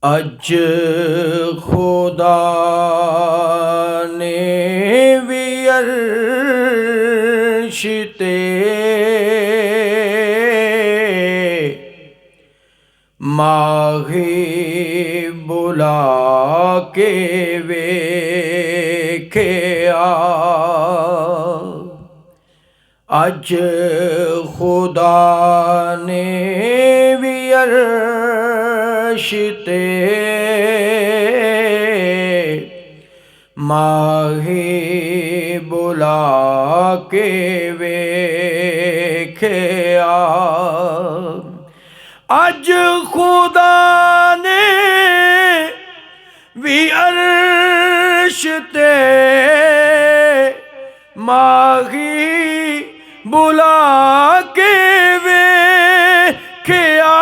अज खुदा ने भी अर्श ते माही बुला के वेख्या। अज खुदा ने भी अर्श ते माही बुला के वेख्या। अज खुदा ने भी अर्श ते माही बुला के वेख्या।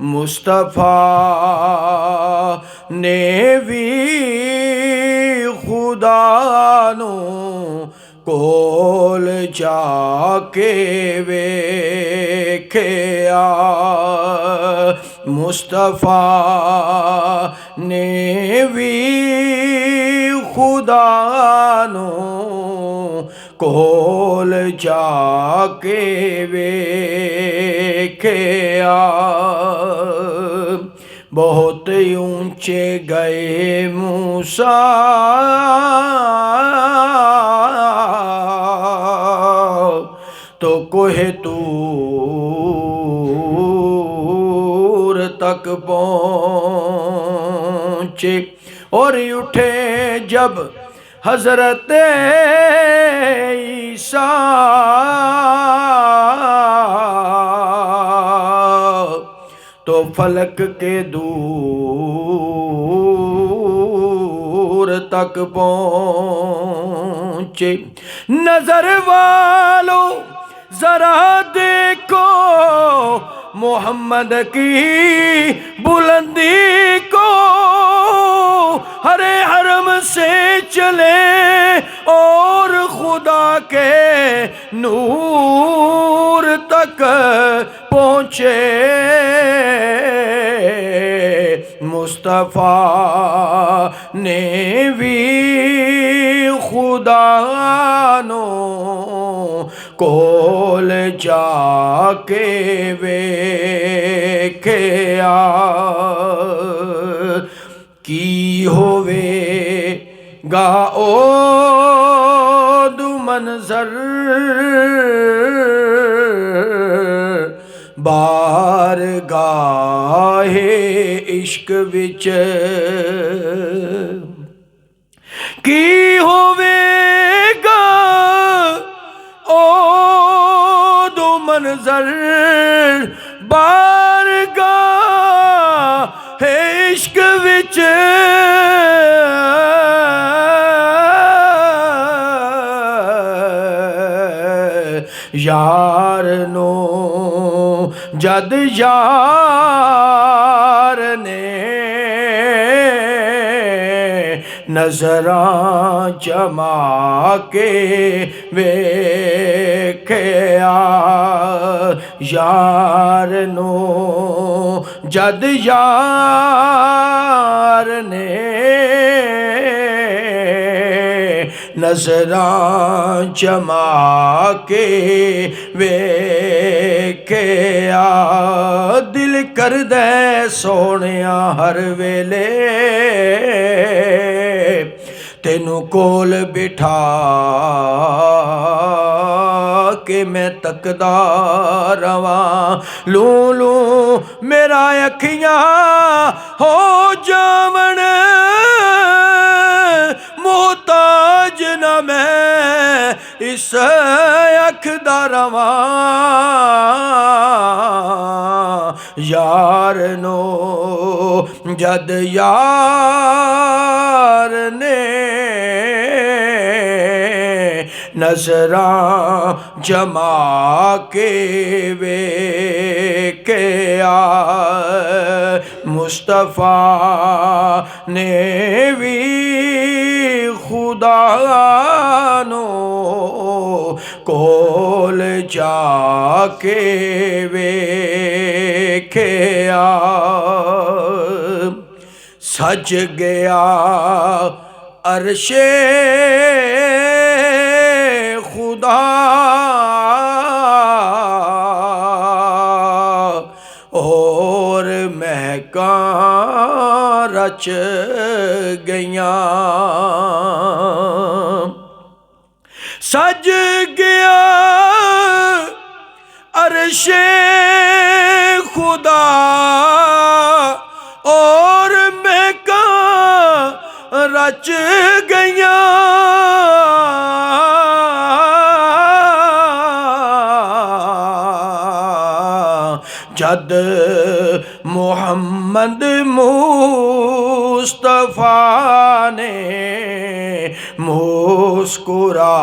मुस्तफा ने भी खुदा नू कोल जाके वेख्या। मुस्तफा ने भी खुदा नू कोल जाके वेख्या। बहुत ऊंचे गए मूसा तो कोहे तूर तक पहुँचे और उठे जब हजरत ईसा तो फलक के दूर तक पहुँचे। नजर वालों जरा देखो मोहम्मद की बुलंदी को। हरे हरम से चले और खुदा के नूर तक पहुँचे। मुस्तफा ने भी खुदा नो कोल जाके वेख्या। की होवेगा ओ दू मंजर बारगाहे इश्क विच। की होवेगा ओ दो मंजर बारगाहे इश्क विच। यार नो जद यार ने नजरां जमा के वेख्या। यार नो जद यार ने नजरां जमा के वेख्या। दिल कर दे सोनिया हर वेले तेनू कोल बिठा के मैं तकदा रवां। लू लू मेरा अखियां हो जावन मोहताज न मैं इस अख दा रवां। यार नो जद यार ने नजरां जमा के वेख्या। मुस्तफा ने भी खुदा नो कोल जाके वेख्या सज गया अरशे खुदा और महका रच गईयां सज गया अरशे खुदा और महका रच गईयां जद मोहम्मद मुस्तफा ने मुस्कुरा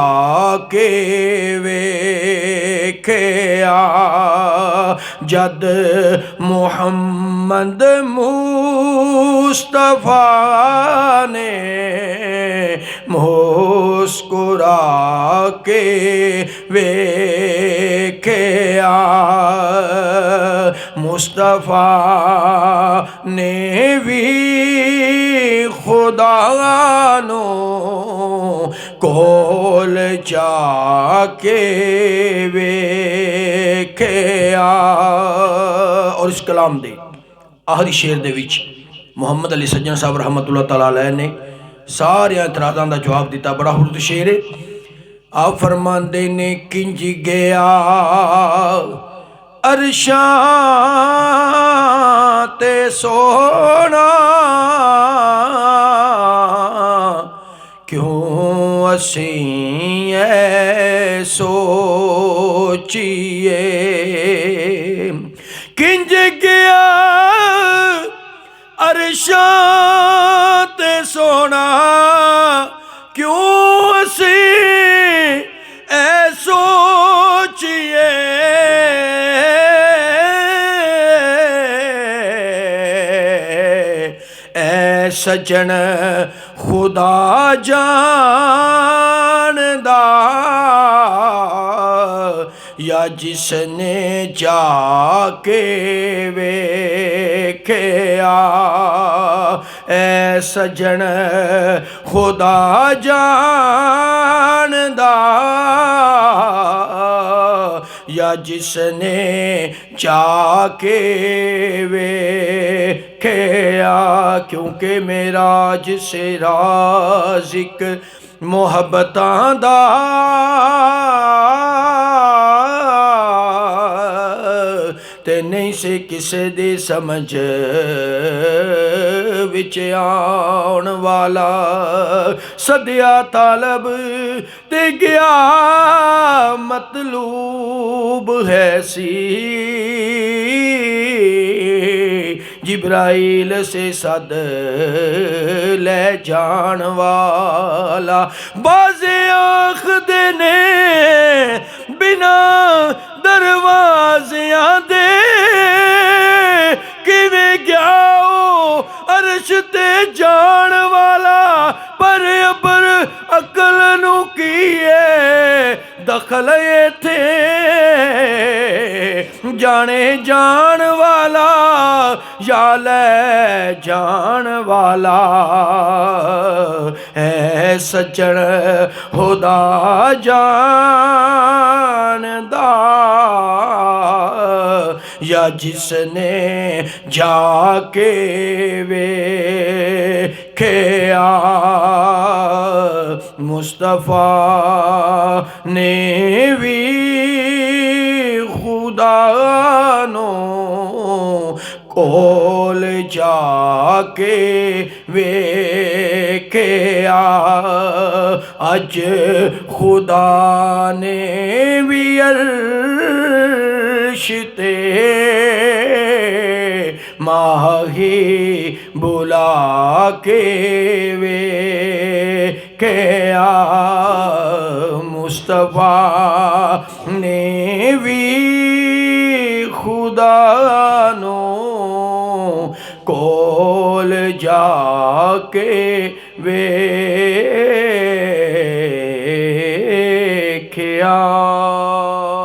के वेख्या जद मोहम्मद मुस्तफा ने मुस्कुरा के वेख्या मुस्तफा ने भी खुदा नो कोल जाके वेख्या। और इस कलाम दे आखिरी शेर दे विच मुहम्मद अली सज्जन साहब रहमतुल्लाह तआला अलैह ने सारे इतराज़ां दा जवाब दिता। बड़ा खूबसूरत शेर है। आप फरमांदे ने किंज गया अरशां ते सोना क्यों असीं ऐ सोचिए किंज गया अरशां ते सोना क्यों असीं ऐ सोचिए सजन खुदा जानदा या जिसने जाके वेख्या ऐ सजन खुदा जानदा या जिसने जाके वेख्या क्योंकि मेरा जिसे राज़िक मोहब्बतां दा ते नहीं से किसे दी समझ विच आउण वाला सदिया तालब ते गया मतलूब है सी जिब्राइल से सद ले जान वाला बाज़े आखदे ने बिना दरवाज़ियां दे किवें गया अर्श ते जान वाला पर अबर अकल नू कीए दखल इत्थे जाने जान वाला या ले जान वाला है सज्जन खुदा जानदा या जिसने जाके वेख्या मुस्तफा ने भी खुदा नो कोल जाके वेख्या अज खुदा ने भी अर्श ते माही बुला के वेख्या मुस्तफा ने भी खुदा नो कोल जाके वेख्या। गया।